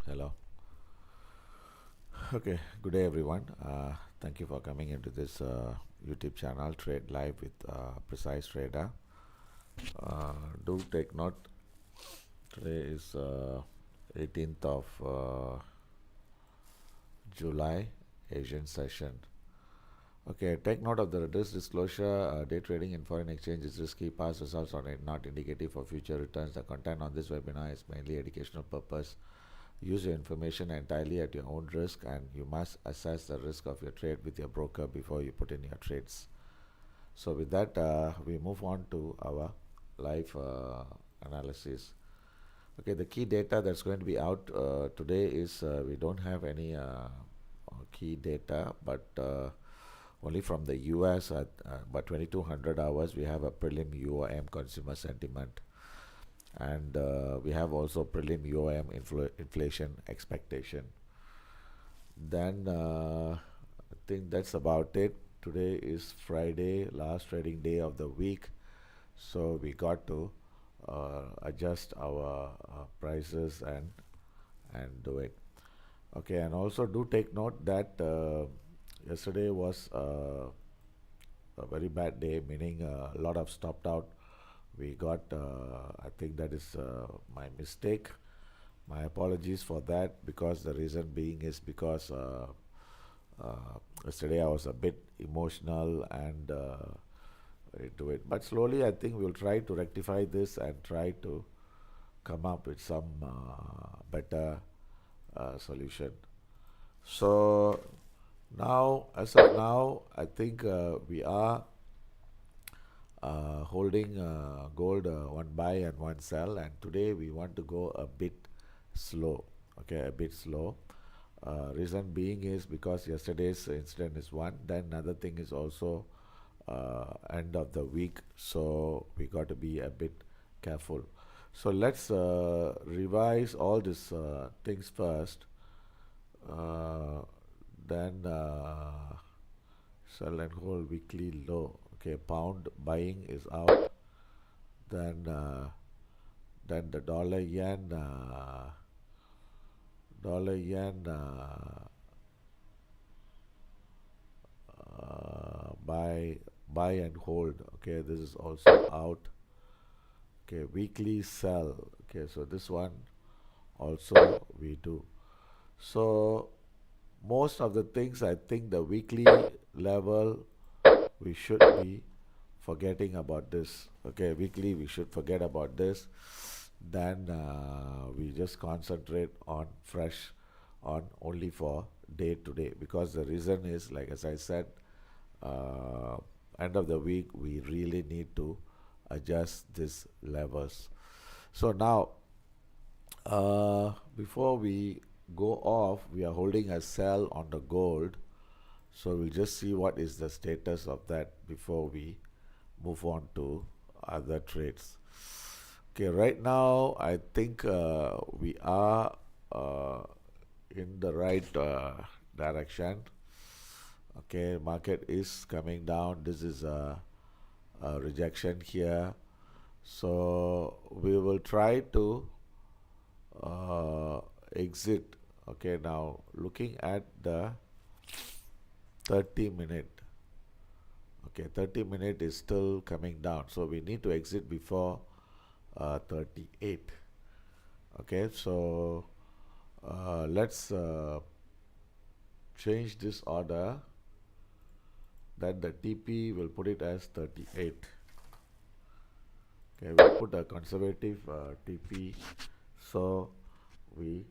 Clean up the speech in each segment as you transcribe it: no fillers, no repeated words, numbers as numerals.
Hello. Okay, good day everyone. Thank you for coming into this YouTube channel, Trade Live with Precise Trader. Do take note, today is 18th of July, Asian session. Okay, take note of the risk disclosure. Day trading in foreign exchange is risky. Past results are not indicative of future returns. The content on this webinar is mainly educational purpose. Use your information entirely at your own risk, and you must assess the risk of your trade with your broker before you put in your trades. So with that, we move on to our live analysis. Okay, the key data that's going to be out today is we don't have any key data, but only from the US at about 2200 hours we have a prelim UOM consumer sentiment, and we have also prelim UOM inflation expectation. Then I think that's about it. Today is Friday, last trading day of the week, so we got to adjust our prices and do it. Okay, and also do take note that yesterday was a very bad day, meaning a lot of stopped out. We got, I think that is my mistake. My apologies for that, because the reason being is because yesterday I was a bit emotional and into it. But slowly, I think we'll try to rectify this and try to come up with some better solution. So now, as of now, I think we are holding gold one buy and one sell, and today we want to go a bit slow. Okay, a bit slow. Reason being is because yesterday's incident is one. Then another thing is also end of the week, so we got to be a bit careful. So let's revise all these things first. Uh, then sell and hold weekly low. Okay, pound buying is out. Then then the dollar yen buy and hold. Okay, this is also out. Okay, weekly sell. Okay, so this one also we do. So most of the things, I think the weekly level we should be forgetting about this. Okay, weekly we should forget about this. Then we just concentrate on fresh, on only for day to day, because the reason is, like as I said, uh, end of the week we really need to adjust these levels. So now, before we go off, we are holding a sell on the gold, so we'll just see what is the status of that before we move on to other trades. Okay, right now I think we are uh, in the right direction. Okay, market is coming down. This is a rejection here, so we will try to uh, exit. Okay, now looking at the 30 minute. Okay, 30 minute is still coming down, so we need to exit before 38. Okay, so let's change this order. Then the TP will put it as 38. Okay, we'll put a conservative TP, so we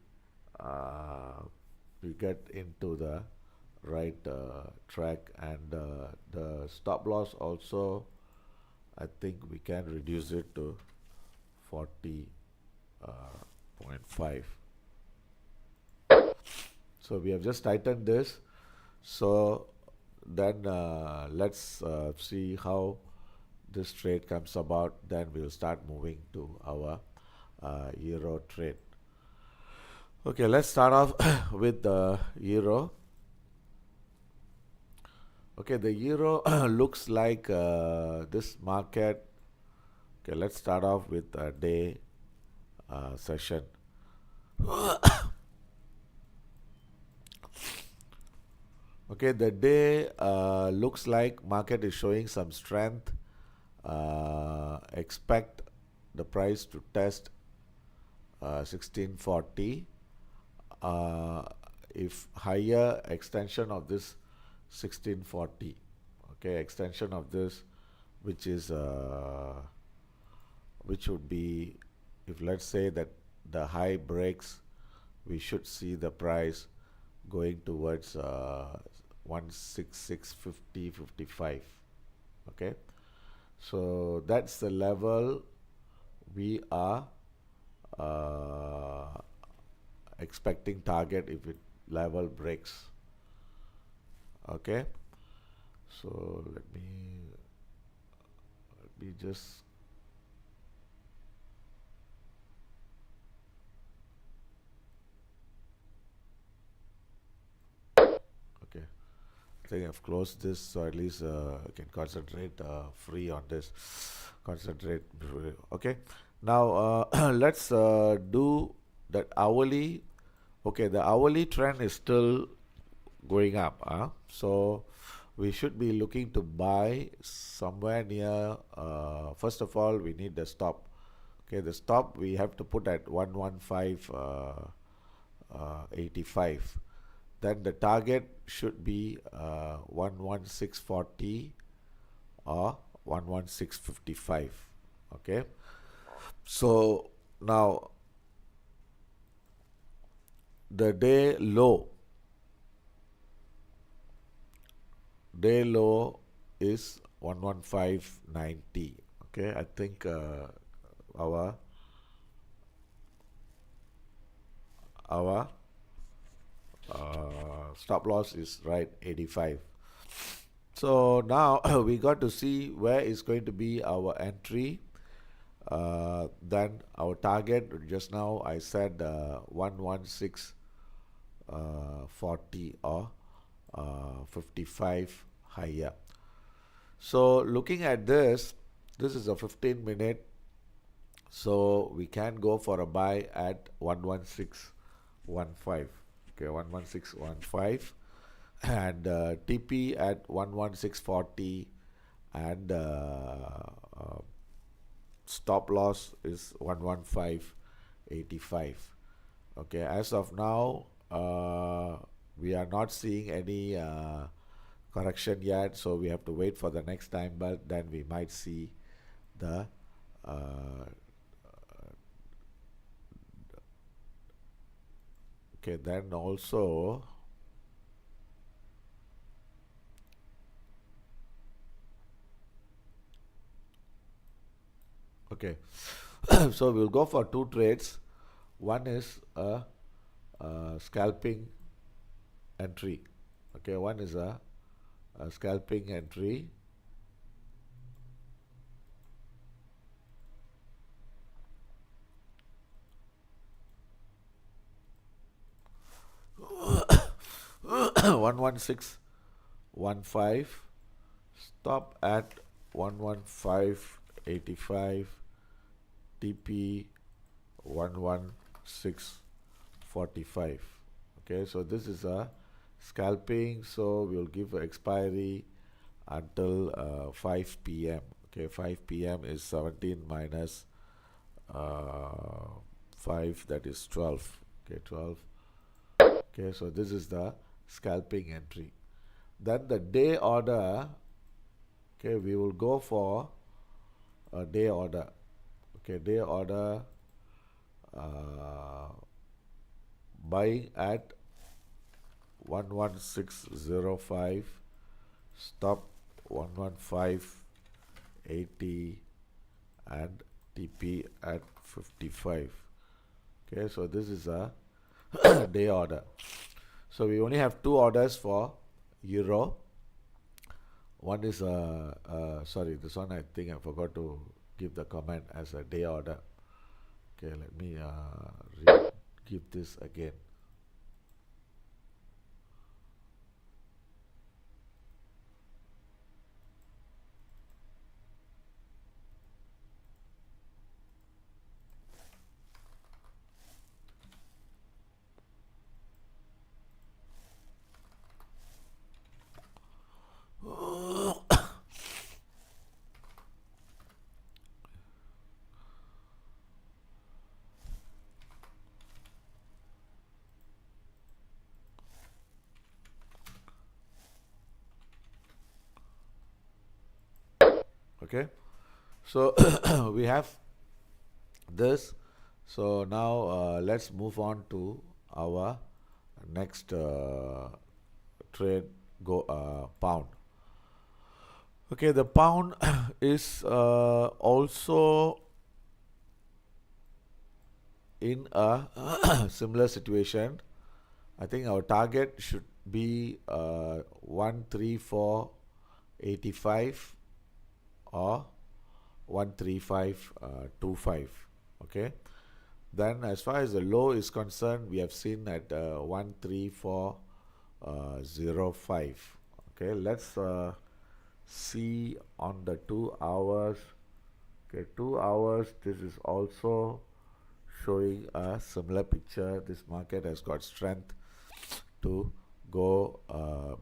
uh, we get into the right track, and the stop loss also, I think we can reduce it to 40.5. So we have just tightened this. So then let's see how this trade comes about. Then we'll start moving to our euro trade. Okay, let's start off with the euro. Okay, the euro looks like this market. Okay, let's start off with a day session. Okay, the day looks like market is showing some strength. Expect the price to test 1640. Uh, if higher, extension of this 1640. Okay, extension of this, which is which would be, if let's say that the high breaks, we should see the price going towards 16650 55. Okay, so that's the level we are uh, expecting target if it level breaks. Okay, so let me just okay. I think I've closed this, so at least I can concentrate free on this. Concentrate. Okay. Now let's do that hourly. Okay, the hourly trend is still going up. So we should be looking to buy somewhere near. First of all, we need the stop. Okay, the stop we have to put at 115.85. Then the target should be 11640 or 11655. Okay, so now the day low is 11590. Okay, I think our our stop loss is right 85. So now we got to see where is going to be our entry. Then our target just now I said 11640 or 55 higher. So looking at this is a 15-minute. So we can go for a buy at 11615. Okay, 11615 and TP at 11640 and stop loss is 11585. Okay, as of now we are not seeing any correction yet, so we have to wait for the next time, but then we might see the okay, then also okay. So we'll go for two trades. One is a scalping entry. Okay, one is a scalping entry. One 11615, stop at 11585, TP 11645. Okay, so this is a scalping, so we'll give expiry until 5 p.m. Okay, 5 p.m. is 17 minus 5, that is 12. Okay, 12. Okay, so this is the scalping entry. Then the day order, okay, we will go for a day order. Okay, day order buying at 11605, stop 11580 and TP at 55. Okay, so this is a day order. So we only have two orders for euro. One is sorry, this one I think I forgot to give the comment as a day order. Okay, let me give this again. Okay, so we have this. So now let's move on to our next trade, go pound. Okay, the pound is also in a similar situation. I think our target should be 134.85 or 135.25. Okay. Then, as far as the low is concerned, we have seen at 134.05. Okay, let's see on the 2 hours. Okay, 2 hours. This is also showing a similar picture. This market has got strength to go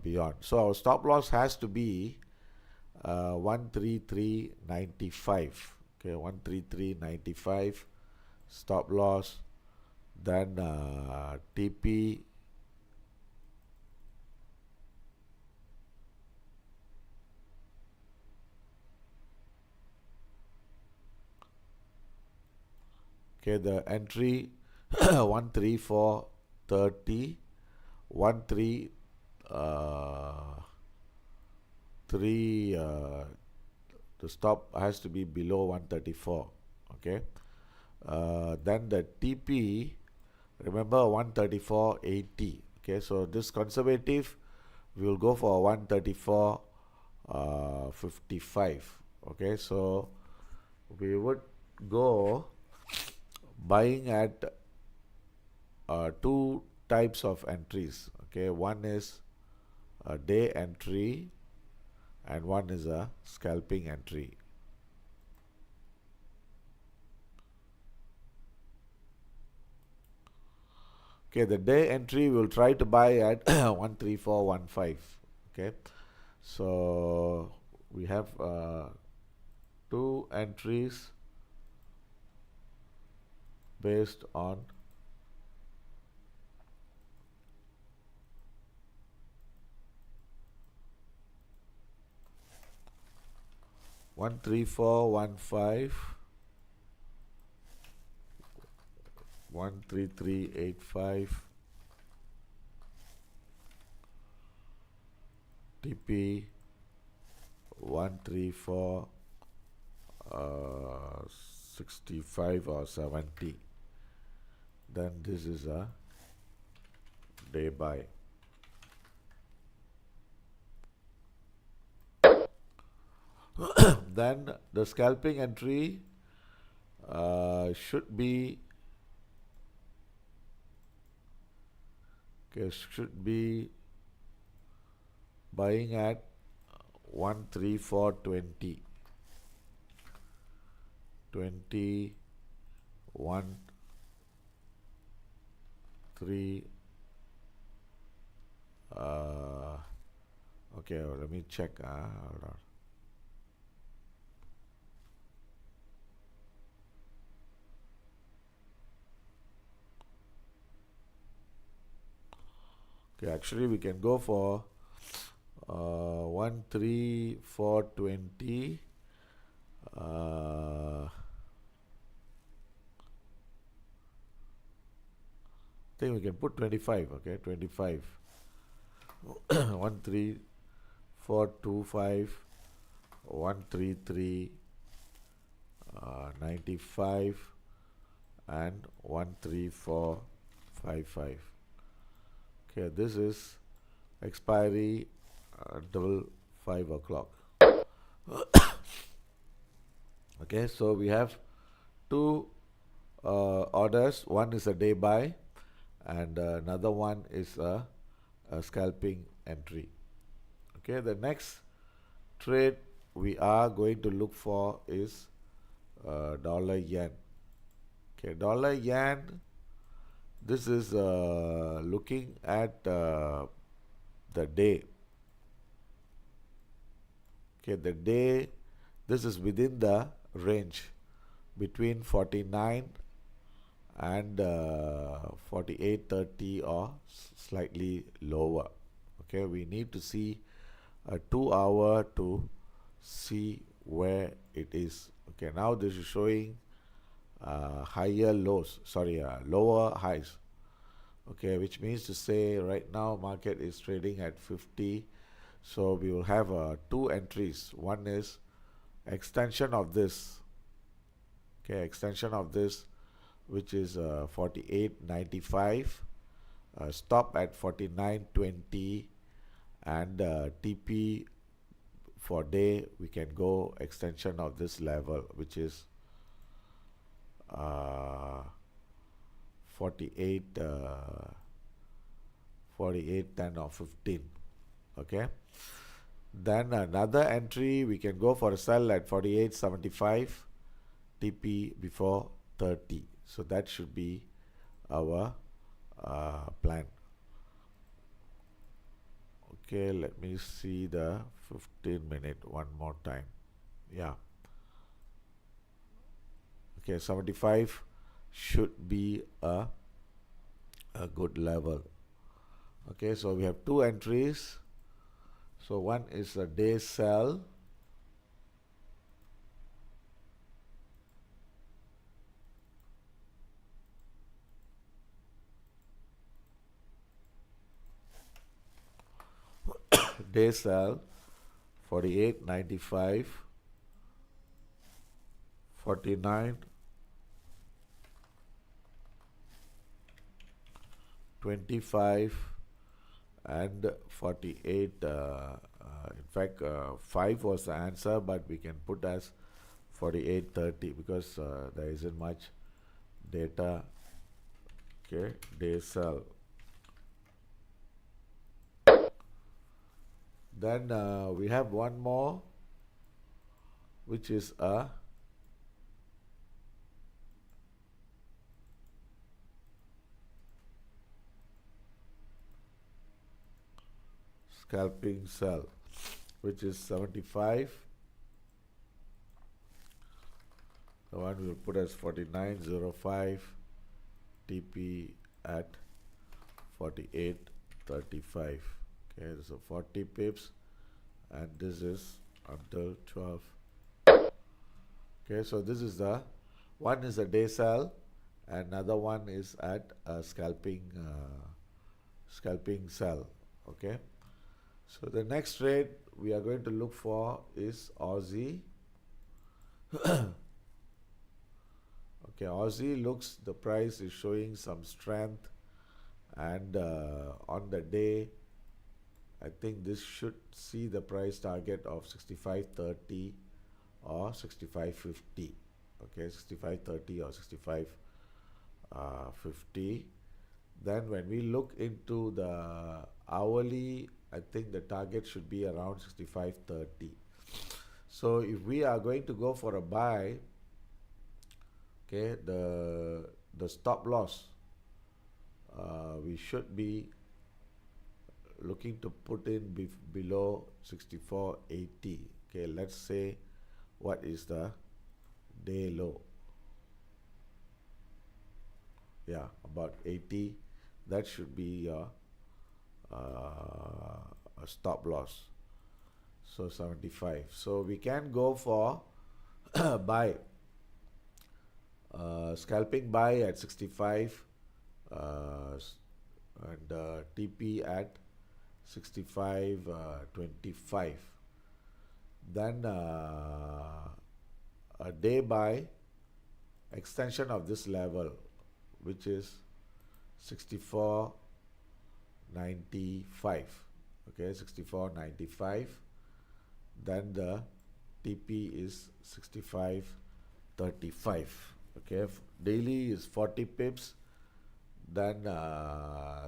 beyond. So our stop loss has to be 133.95. Okay, 133.95 stop loss. Then TP. Okay, the entry 134.30, 13 3 the stop has to be below 134. Okay, then the TP, remember 134.80. Okay, so this conservative, we will go for 134.55. Okay, so we would go buying at two types of entries. Okay, one is a day entry and one is a scalping entry. Okay, the day entry we'll try to buy at 134.15. Okay, so we have two entries based on 134.15, 133.85, TP 134.65 or 70. Then this is a day buy. Then the scalping entry should be buying at 134.20, 1 3 okay, let me check. Hold on. Okay, actually we can go for 134.20. I think we can put 25. Okay, 25. 134.25, 133.95 and 134.55. Okay, this is expiry double 5 o'clock. Okay, so we have two orders. One is a day buy and another one is a scalping entry. Okay, the next trade we are going to look for is dollar yen. Okay, dollar yen, this is looking at the day. Okay, the day, this is within the range between 49 and 48.30 or slightly lower. Okay, we need to see a 2 hour to see where it is. Okay, now this is showing higher lows, sorry, lower highs. Okay, which means to say right now market is trading at 50. So we will have two entries. One is extension of this. Okay, extension of this, which is 48.95. Stop at 49.20, and TP for day we can go extension of this level, which is 48 48 10 or 15. Okay, then another entry we can go for a sell at 48.75, TP before 30. So that should be our plan. Okay, let me see the 15-minute one more time. Yeah. Okay, 75 should be a good level. Okay, so we have two entries. So one is a day sell. Day sell 48.95, 49, 25, and 48. In fact, 5 was the answer, but we can put as 48.30 because there isn't much data. Okay, day sell. Then we have one more, which is a scalping sell, which is 75. The one we'll put as 49.05, TP at 48.35. Okay, so 40 pips, and this is until 12. Okay, so this is the one is a day sell, another one is at a scalping sell. Okay, so the next trade we are going to look for is Aussie. Okay, Aussie looks, the price is showing some strength, and on the day I think this should see the price target of 65.30 or 65.50. Okay, 65.30 or 65.50. Then when we look into the hourly, I think the target should be around 65.30. So if we are going to go for a buy, okay, the stop loss, we should be looking to put in below 64.80. Okay, let's say what is the day low. Yeah, about 80. That should be your a stop loss. So 75. So we can go for buy, scalping buy at 65, and TP at 65.25. Then a day buy extension of this level, which is 64.95. Okay, 64.95. Then the TP is 65.35. Okay, daily is 40 pips. Then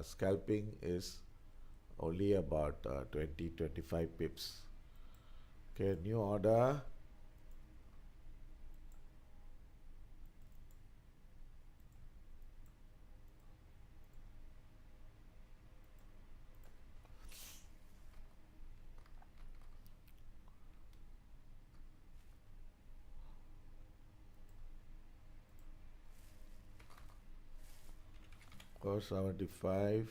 scalping is only about 20-25 pips. Okay, new order. Or 75,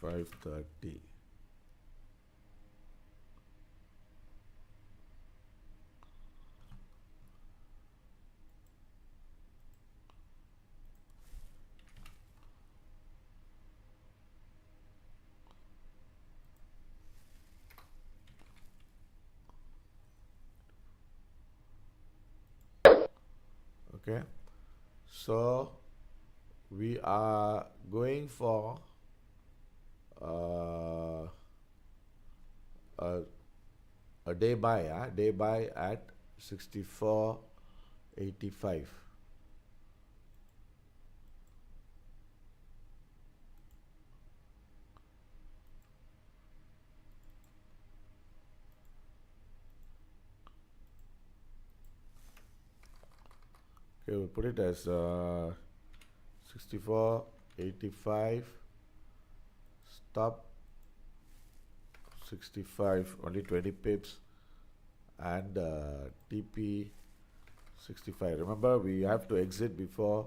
65.30. Okay, so we are going for uh, a, a day buy, day buy at 64.85. Okay, we'll put it as 64.85, stop 65, only 20 pips, and TP 65. Remember, we have to exit before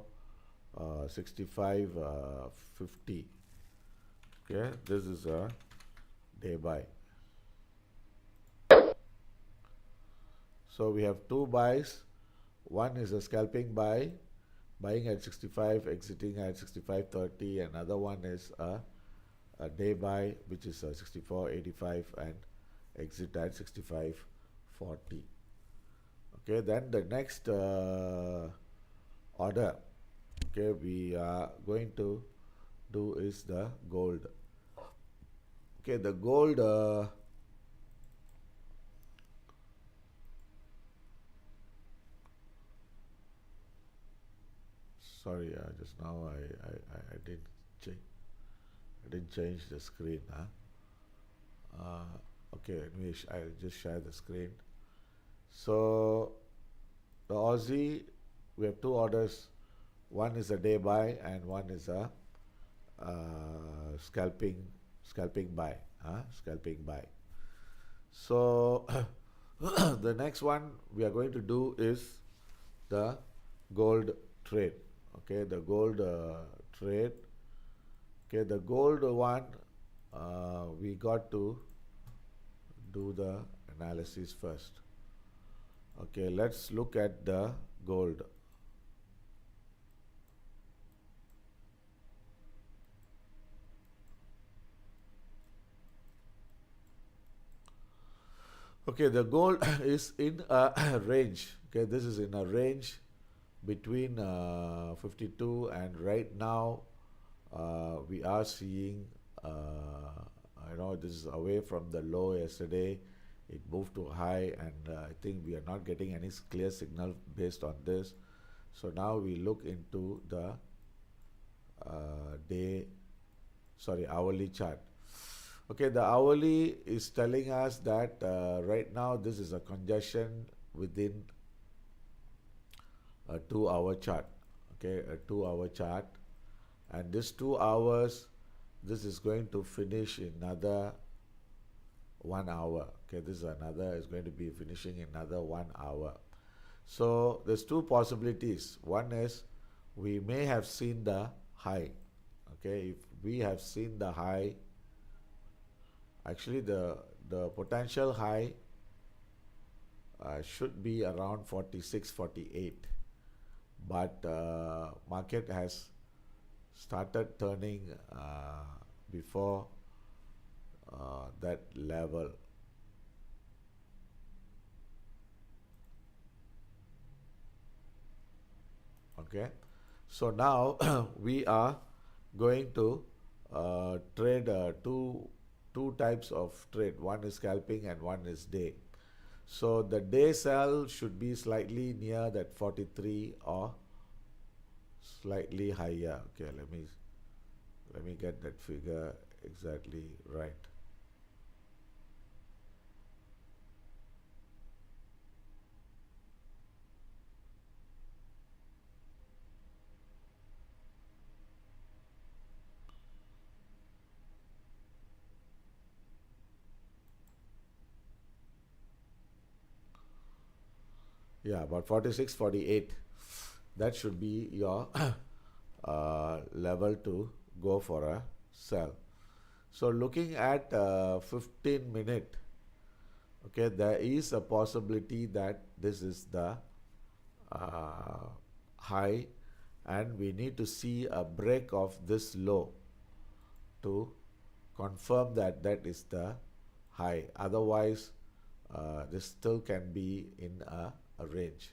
65.50. Okay, this is a day buy. So we have two buys. One is a scalping buy, buying at 65, exiting at 65.30. Another one is a day buy, which is 64.85 and exit at 65.40. Okay, then the next order, okay, we are going to do is the gold. Okay, the gold sorry, just now I didn't change. I didn't change the screen. Okay, anyway, I'll just share the screen. So the Aussie, we have two orders. One is a day buy and one is a scalping buy. Scalping buy. So the next one we are going to do is the gold trade. Okay, the gold trade. Okay, the gold one, we got to do the analysis first. Okay, let's look at the gold. Okay, the gold is in a range. Okay, this is in a range between 52, and right now we are seeing this is away from the low yesterday. It moved to high, and I think we are not getting any clear signal based on this. So now we look into the hourly chart. Okay, the hourly is telling us that right now this is a congestion within a 2-hour chart. Okay, a 2-hour chart, and this 2 hours, this is going to finish in another 1 hour. Okay, this is going to be finishing in another 1 hour. So there's two possibilities. One is we may have seen the high. Okay, if we have seen the high, actually the potential high should be around 46-48, but market has started turning before that level. Okay, so now we are going to trade two types of trade. One is scalping and one is day. So the day sell should be slightly near that 43 or slightly higher. Okay, let me get that figure exactly right. Yeah, about 46, 48. That should be your level to go for a sell. So looking at 15-minute, okay, there is a possibility that this is the high, and we need to see a break of this low to confirm that that is the high. Otherwise, this still can be in a range.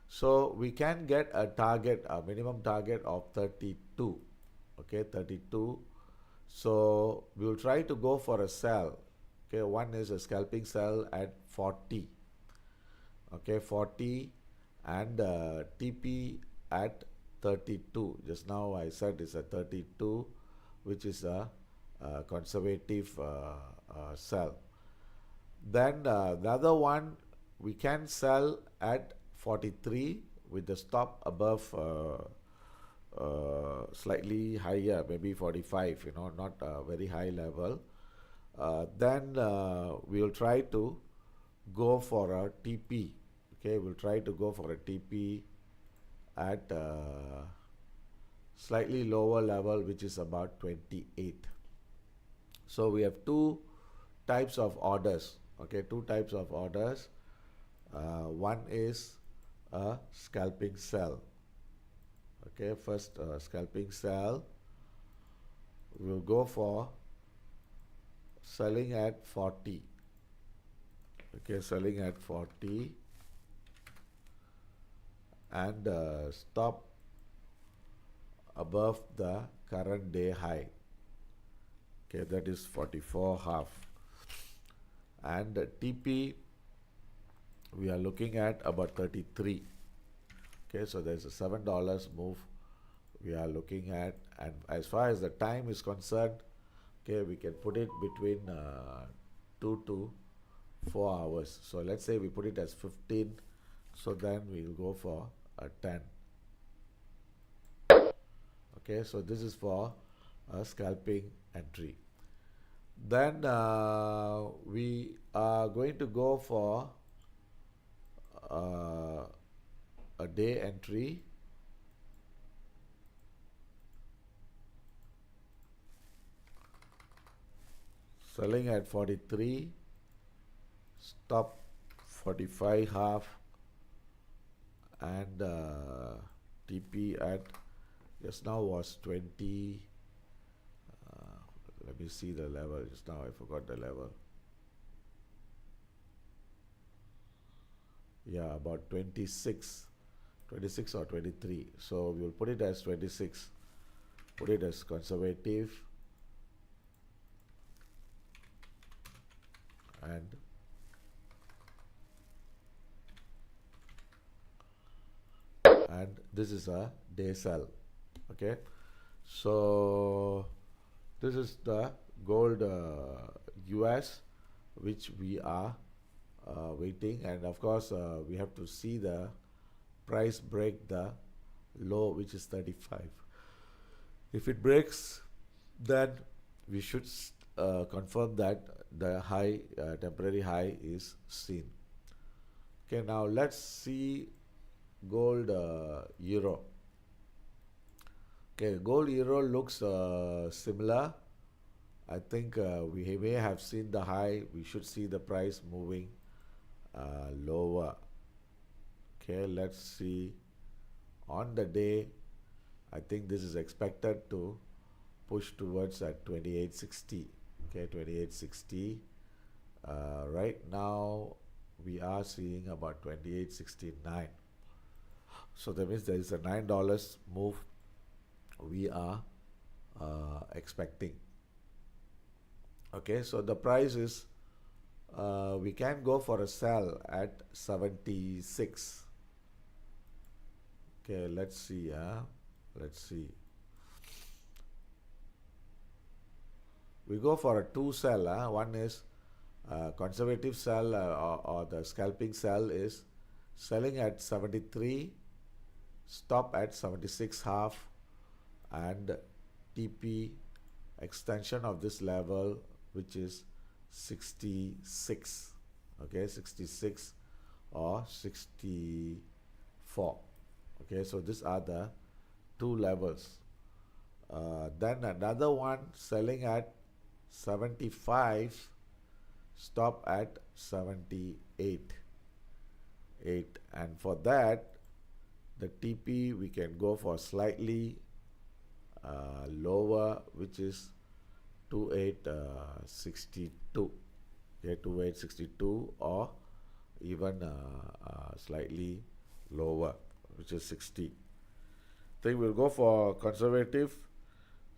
So we can get a target, a minimum target of 32. Okay, 32. So we will try to go for a sell. Okay, one is a scalping sell at 40. Okay, 40 and TP at 32. Just now I said it's a 32, which is a conservative sell. Then the other one we can sell at 43 with the stop above slightly higher, maybe 45, not a very high level. Then we will try to go for a TP. Okay, we'll try to go for a TP at slightly lower level, which is about 28. So we have two types of orders. Okay, two types of orders. One is a scalping sell. Okay, first scalping sell. We'll go for selling at 40. Okay, selling at 40 and stop above the current day high. Okay, that is 44.5. And TP we are looking at about 33. Okay, so there's a $7 move we are looking at, and as far as the time is concerned, okay, we can put it between 2 to 4 hours. So let's say we put it as 15, so then we'll go for a 10. Okay, so this is for a scalping entry. Then we are going to go for a day entry. Selling at 43, stop 45.5, and TP at just now was 20. Let me see the level. Just now I forgot the level. Yeah, about 26 or 23. So we will put it as 26. Put it as conservative. And this is a day sell. Okay, so this is the gold US, which we are waiting, and of course we have to see the price break the low, which is 35. If it breaks, then we should confirm that the high, temporary high is seen. Okay, now let's see gold euro. Okay, gold euro looks similar. I think we may have seen the high. We should see the price moving lower. Okay, let's see on the day. I think this is expected to push towards at 2860. Okay, 2860. Right now we are seeing about 2869. So that means there is a $9 move we are expecting. Okay, so the price is we can go for a sell at 76. Okay, let's see. Let's see. We go for a two sell. One is conservative sell or the scalping sell is selling at 73, stop at 76.5, and TP extension of this level, which is 66. Okay, 66 or 64. Okay, so these are the two levels. Then another one selling at 75, stop at 78. And for that, the TP we can go for slightly lower, which is 2862. Okay, 2862, or even slightly lower, which is 60. Think we'll go for conservative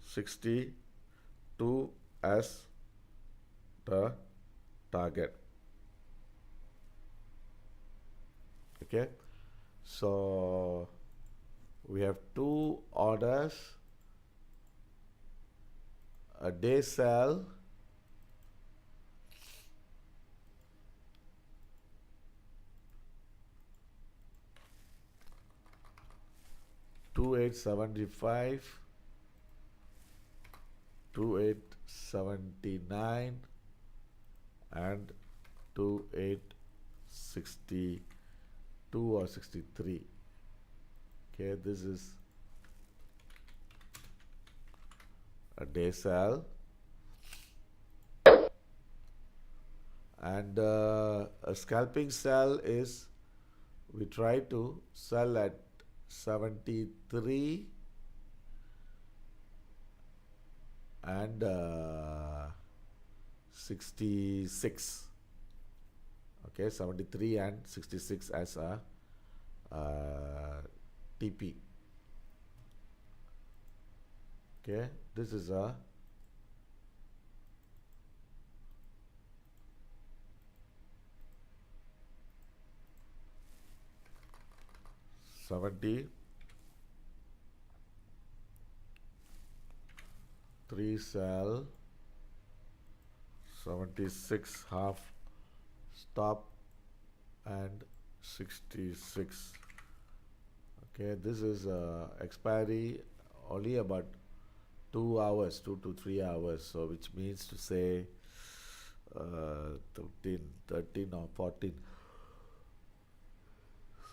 62 as the target. Okay, so we have two orders, a day sell, two 875, 2879 and 2862 or 63. Okay, this is a day sell, and a scalping sell is we try to sell at 73 and 66. Okay, 73 and 66 as a TP. Okay, this is a 70, 3 sell, 76 half stop and 66. Okay, this is expiry only about 2 hours, 2 to 3 hours, so which means to say 13 or 14.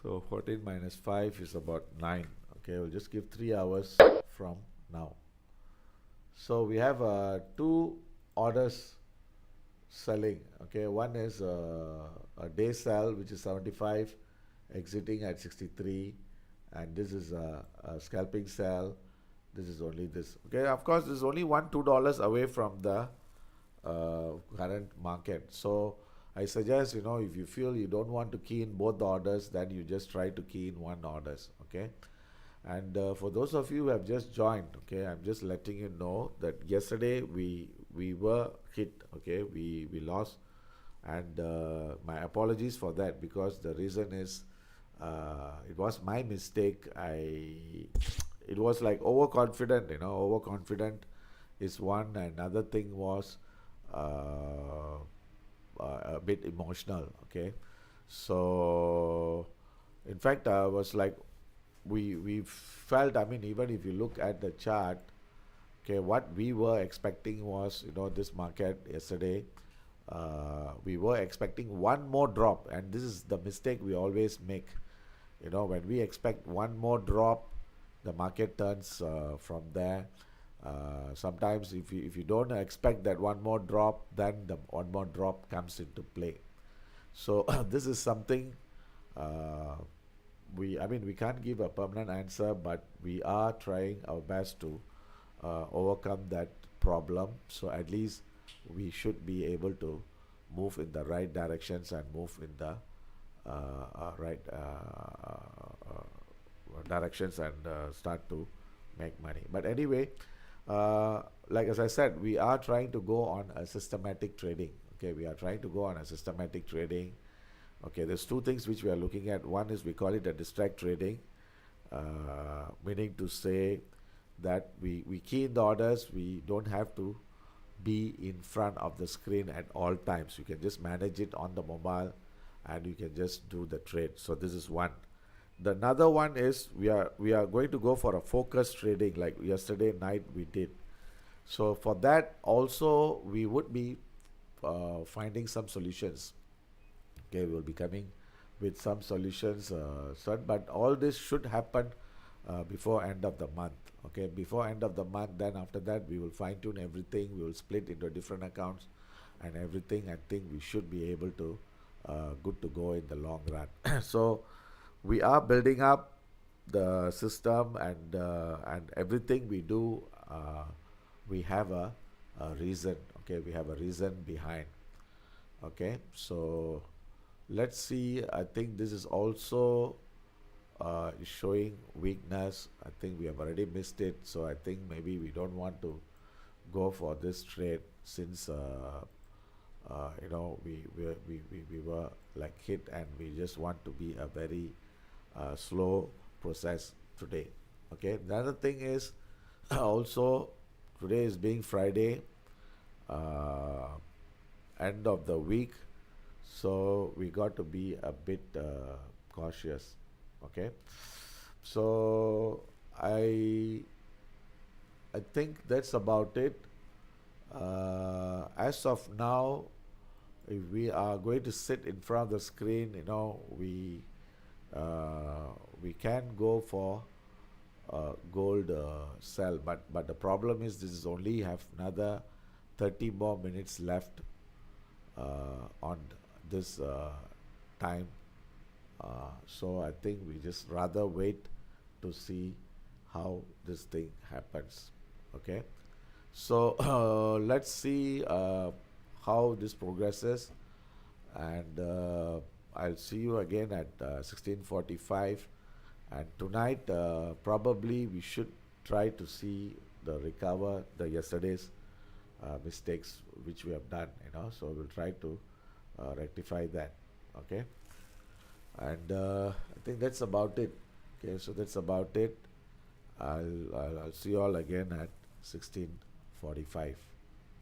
So 14 minus 5 is about 9. Okay, we'll just give 3 hours from now. So we have two orders selling. Okay, one is a day sell, which is 75, exiting at 63, and this is a scalping sell. This is only this. Okay, of course, this is only $1-2 away from the current market. So I suggest, if you feel you don't want to key in both the orders, then you just try to key in one orders. Okay, and for those of you who have just joined, okay, I'm just letting you know that yesterday we were hit. Okay, we lost, and my apologies for that, because the reason is it was my mistake. It was like overconfident. Overconfident is one. Another thing was a bit emotional. Okay, so in fact I was like, we felt, I mean, even if you look at the chart, okay, what we were expecting was, this market yesterday, we were expecting one more drop, and this is the mistake we always make. When we expect one more drop, the market turns from there. Sometimes if you don't expect that one more drop, then the one more drop comes into play. So this is something we can't give a permanent answer, but we are trying our best to overcome that problem. So at least we should be able to move in the right directions and move in the right directions and start to make money. But anyway, like as I said, we are trying to go on a systematic trading. Okay, we are trying to go on a systematic trading. Okay, there's two things which we are looking at. One is we call it a distract trading, meaning to say that we key in the orders. We don't have to be in front of the screen at all times. You can just manage it on the mobile and you can just do the trade. So this is one. The another one is we are going to go for a focused trading, like yesterday night we did. So for that also we would be finding some solutions. Okay, we will be coming with some solutions, but all this should happen before end of the month. Okay, before end of the month, then after that we will fine tune everything. We will split into different accounts and everything. I think we should be able to good to go in the long run. So we are building up the system, and everything we do, we have a reason. Okay, we have a reason behind. Okay, so let's see. I think this is also is showing weakness. I think we have already missed it, so I think maybe we don't want to go for this trade since we were like hit, and we just want to be a very slow process today. Okay, the other thing is also today is being Friday, uh, end of the week, so we got to be a bit cautious. Okay, so I think that's about it. As of now, if we are going to sit in front of the screen, we can go for gold sell, but the problem is this is only have another 30 more minutes left on this time. So I think we just rather wait to see how this thing happens. Okay, so let's see how this progresses, and I'll see you again at 16:45. And tonight, probably we should try to see the recover the yesterday's mistakes which we have done. So we'll try to rectify that. Okay, and I think that's about it. Okay, so that's about it. I'll see you all again at 16:45.